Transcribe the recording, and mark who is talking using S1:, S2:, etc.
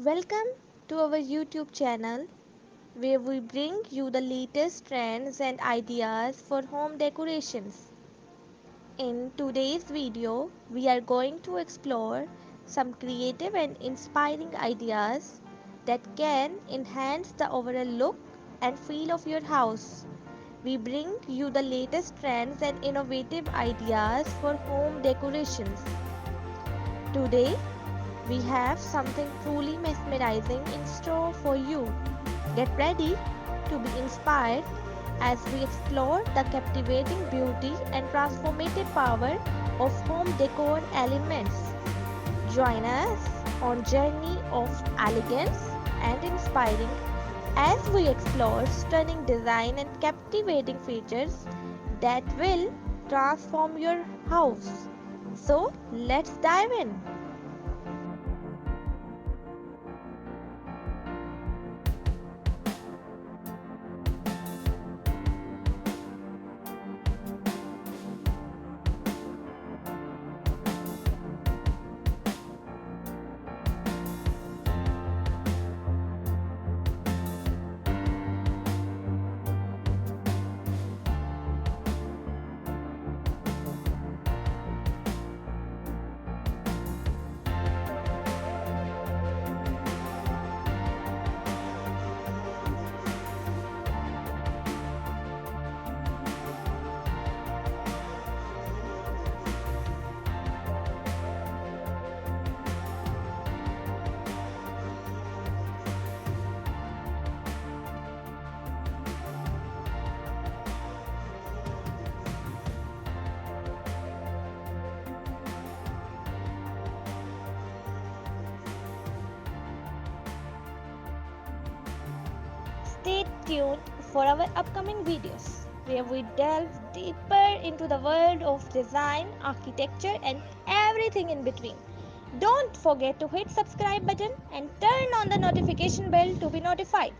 S1: Welcome to our YouTube channel where we bring you the latest trends and ideas for home decorations. In today's video, we are going to explore some creative and inspiring ideas that can enhance the overall look and feel of your house. We bring you the latest trends and innovative ideas for home decorations. Today, we have something truly mesmerizing in store for you. Get ready to be inspired as we explore the captivating beauty and transformative power of home decor elements. Join us on journey of elegance and inspiring as we explore stunning design and captivating features that will transform your house. So, let's dive in. Stay tuned for our upcoming videos where we delve deeper into the world of design, architecture, and everything in between. Don't forget to hit subscribe button and turn on the notification bell to be notified.